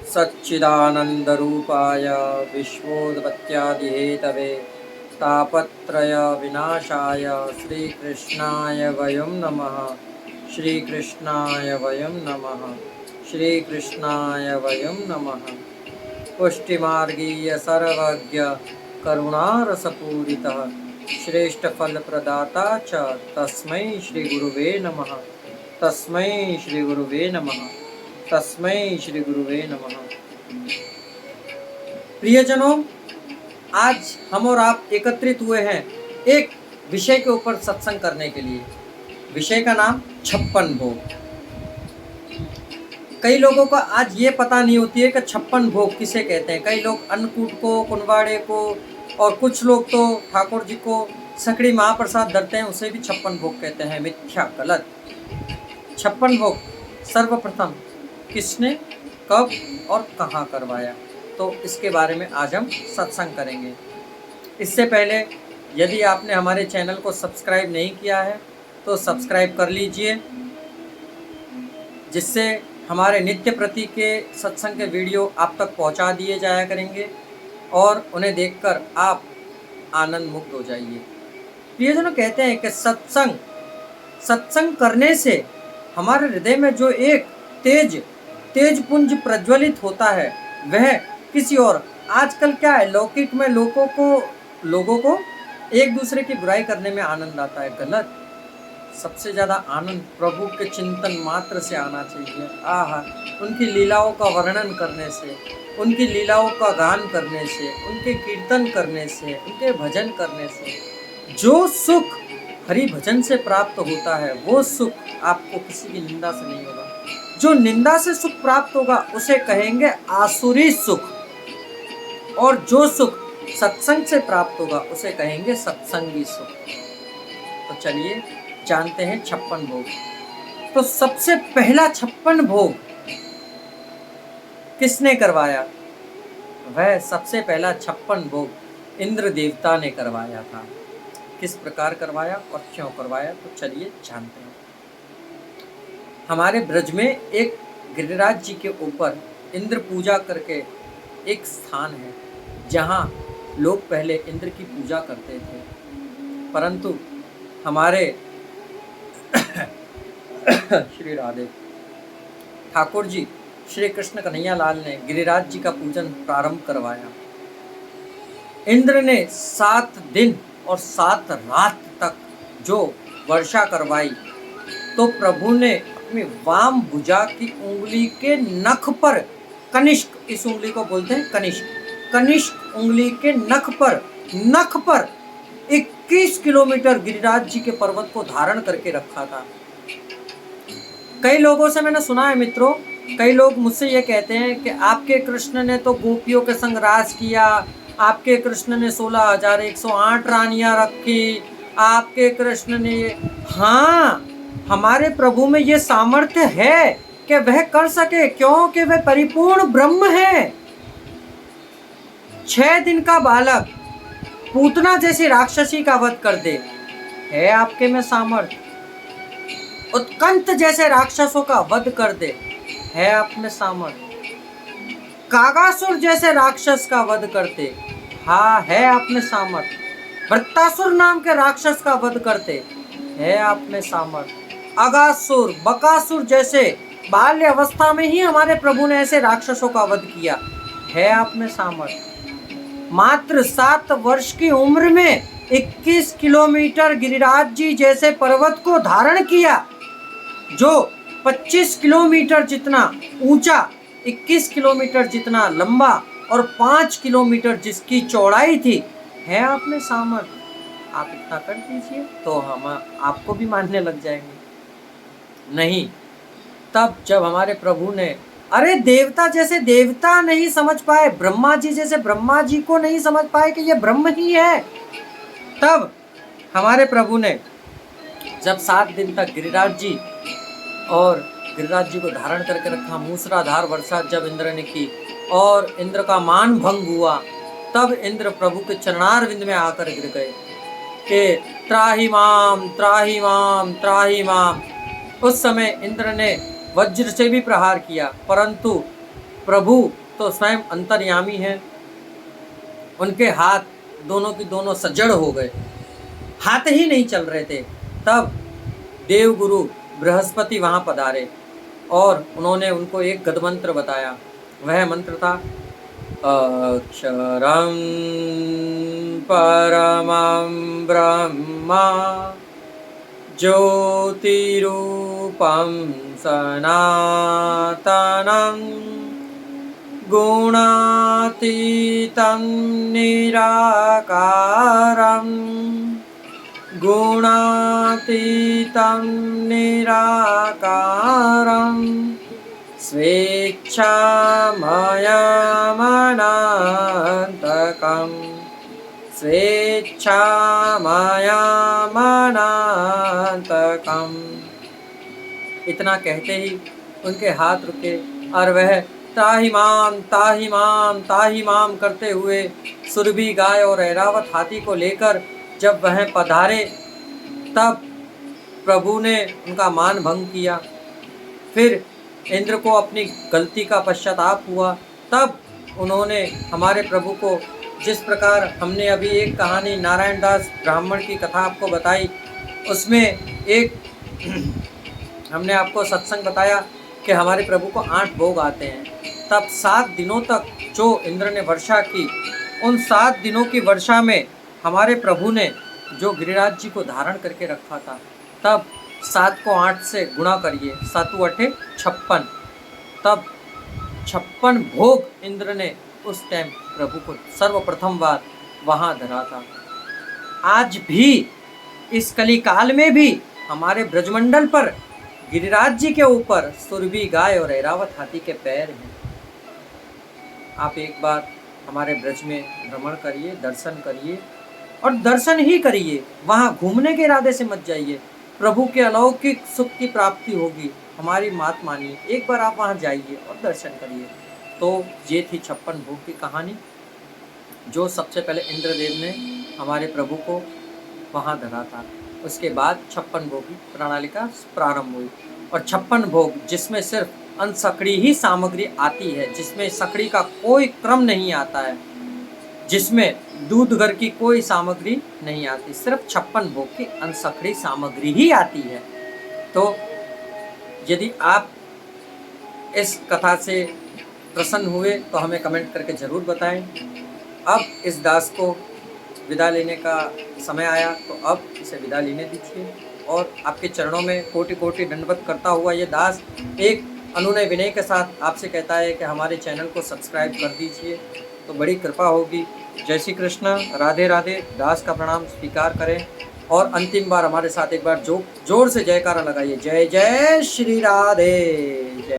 सच्चिदानन्दरूपाय विश्वोत्पत्त्यादिहेतवे तापत्रय विनाशाय श्रीकृष्णाय वयं नमः। श्रीकृष्णाय वयं नमः। श्रीकृष्णाय वयं नमः। पुष्टिमार्गीय सर्वज्ञ करुणारसपूरितः श्रेष्ठफलप्रदाता च तस्मै श्रीगुरुवे नमः। तस्मै श्रीगुरुवे नमः। तस्मै श्रीगुरुवे नमः। प्रियजनों, आज हम और आप एकत्रित हुए हैं एक विषय के ऊपर सत्संग करने के लिए। विषय का नाम 56 भोग। कई लोगों को आज ये पता नहीं होती है कि 56 भोग किसे कहते हैं। कई लोग अन्नकूट को, कुंवाड़े को, और कुछ लोग तो ठाकुर जी को सकड़ी महाप्रसाद धरते हैं, उसे भी 56 भोग कहते हैं। मिथ्या, गलत। 56 भोग सर्वप्रथम किसने, कब और कहाँ करवाया, तो इसके बारे में आज हम सत्संग करेंगे। इससे पहले यदि आपने हमारे चैनल को सब्सक्राइब नहीं किया है तो सब्सक्राइब कर लीजिए, जिससे हमारे नित्य प्रति के सत्संग के वीडियो आप तक पहुंचा दिए जाया करेंगे और उन्हें देखकर आप आनंद मुक्त हो जाइए। प्रियजनों, कहते हैं कि सत्संग करने से हमारे हृदय में जो एक तेज पुंज प्रज्वलित होता है वह किसी और। आजकल क्या है, लौकिक में लोगों को एक दूसरे की बुराई करने में आनंद आता है। गलत। सबसे ज़्यादा आनंद प्रभु के चिंतन मात्र से आना चाहिए। आहा, उनकी लीलाओं का वर्णन करने से, उनकी लीलाओं का गान करने से, उनके कीर्तन करने से, उनके भजन करने से जो सुख हरि भजन से प्राप्त होता है वो सुख आपको किसी की निंदा से नहीं होगा। जो निंदा से सुख प्राप्त होगा उसे कहेंगे आसुरी सुख, और जो सुख सत्संग से प्राप्त होगा उसे कहेंगे सत्संगी सुख। तो चलिए जानते हैं 56 भोग। तो सबसे पहला 56 भोग किसने करवाया? वह सबसे पहला 56 भोग इंद्र देवता ने करवाया था। किस प्रकार करवाया और क्यों करवाया, तो चलिए जानते हैं। हमारे ब्रज में एक गिरिराज जी के ऊपर इंद्र पूजा करके एक स्थान है जहाँ लोग पहले इंद्र की पूजा करते थे, परंतु हमारे श्री राधे ठाकुर जी श्री कृष्ण कन्हैया लाल ने गिरिराज जी का पूजन प्रारंभ करवाया। इंद्र ने 7 दिन और 7 रात तक जो वर्षा करवाई, तो प्रभु ने अपनी वाम भुजा की उंगली के नख पर, कनिष्क, इस उंगली को बोलते हैं कनिष्क उंगली के नख पर 21 किलोमीटर गिरिराज जी के पर्वत को धारण करके रखा था। कई लोगों से मैंने सुना है मित्रों, कई लोग मुझसे ये कहते हैं कि आपके कृष्ण ने तो गोपियों के संग रास किया, आपके कृष्ण ने 16,108 रानियां रखी, आपके कृष्ण ने ये। हाँ, हमारे प्रभु में ये सामर्थ्य है कि वह कर सके, क्योंकि वह परिपूर्ण ब्रह्म है। 6 दिन का बालक पूतना जैसी राक्षसी का वध कर दे, है आपके में सामर्थ्य। उत्कंठ जैसे राक्षसों का वध कर दे, है आप में सामर्थ्य। कागासुर जैसे राक्षस का वध करते, हाँ, है आप में सामर्थ्य। वृत्तासुर नाम के राक्षस का वध करते, है आप में सामर्थ्य। अगासुर, बकासुर जैसे बाल्य अवस्था में ही हमारे प्रभु ने ऐसे राक्षसों का वध किया, है आप में सामर्थ्य। मात्र 7 वर्ष की उम्र में 21 किलोमीटर गिरिराज जी जैसे पर्वत को धारण किया, जो 25 किलोमीटर जितना ऊंचा, 21 किलोमीटर जितना लंबा और 5 किलोमीटर जिसकी चौड़ाई थी, है आप में सामर्थ्य। आप इतना कर दीजिए तो हम आपको भी मानने लग जाएंगे। नहीं, तब जब हमारे प्रभु ने, अरे देवता जैसे देवता नहीं समझ पाए, ब्रह्मा जी जैसे ब्रह्मा जी को नहीं समझ पाए कि ये ब्रह्म ही है, तब हमारे प्रभु ने जब 7 दिन तक गिरिराज जी को धारण करके रखा, मूसलाधार वर्षा जब इंद्र ने की और इंद्र का मान भंग हुआ, तब इंद्र प्रभु के चरणारविंद में आकर गिर गए कि त्राहि माम त्राहि माम त्राहि माम। उस समय इंद्र ने वज्र से भी प्रहार किया, परंतु प्रभु तो स्वयं अंतर्यामी हैं, उनके हाथ दोनों की दोनों सजड़ हो गए, हाथ ही नहीं चल रहे थे। तब देवगुरु बृहस्पति वहाँ पधारे और उन्होंने उनको एक गदमंत्र बताया। वह मंत्र था अक्षरं परमं ब्रह्म ज्योतिरूपं सनातनं गुणातीतं निराकारं गुणातीतं निराकारं स्वेच्छामयमनन्तकं स्वेच्छामयमनन्तकम्। इतना कहते ही उनके हाथ रुके और वह ताहिमाम ताहिमाम ताहिमाम करते हुए सुरभि गाय और ऐरावत हाथी को लेकर जब वह पधारे, तब प्रभु ने उनका मान भंग किया। फिर इंद्र को अपनी गलती का पश्चाताप हुआ। तब उन्होंने हमारे प्रभु को, जिस प्रकार हमने अभी एक कहानी नारायण दास ब्राह्मण की कथा आपको बताई, उसमें एक हमने आपको सत्संग बताया कि हमारे प्रभु को 8 भोग आते हैं। तब 7 दिनों तक जो इंद्र ने वर्षा की, उन 7 दिनों की वर्षा में हमारे प्रभु ने जो गिरिराज जी को धारण करके रखा था, तब 7 को 8 से गुणा करिए, 7 8 56, तब 56 भोग इंद्र ने उस टाइम प्रभु को सर्वप्रथम बार वहाँ धरा था। आज भी इस कली काल में भी हमारे ब्रजमंडल पर गिरिराज जी के ऊपर सुरभि गाय और ऐरावत हाथी के पैर हैं। आप एक बार हमारे ब्रज में भ्रमण करिए, दर्शन करिए और दर्शन ही करिए, वहाँ घूमने के इरादे से मत जाइए। प्रभु के अलौकिक सुख की प्राप्ति होगी, हमारी बात मानिए। एक बार आप वहाँ जाइए और दर्शन करिए। तो ये थी 56 भोग की कहानी, जो सबसे पहले इंद्रदेव ने हमारे प्रभु को वहाँ धरा था। उसके बाद 56 भोग की प्रणाली का प्रारंभ हुई और 56 भोग जिसमें सिर्फ अनसकड़ी ही सामग्री आती है, जिसमें सकड़ी का कोई क्रम नहीं आता है, जिसमें दूध घर की कोई सामग्री नहीं आती, सिर्फ 56 भोग की अनसकड़ी सामग्री ही आती है। तो यदि आप इस कथा से प्रसन्न हुए तो हमें कमेंट करके ज़रूर बताएं। अब इस दास को विदा लेने का समय आया, तो अब इसे विदा लेने दीजिए और आपके चरणों में कोटि कोटि दंडवत करता हुआ ये दास एक अनुनय विनय के साथ आपसे कहता है कि हमारे चैनल को सब्सक्राइब कर दीजिए, तो बड़ी कृपा होगी। जय श्री कृष्ण, राधे राधे। दास का प्रणाम स्वीकार करें और अंतिम बार हमारे साथ एक बार जोर से जयकारा लगाइए। जय जय श्री राधे। जय।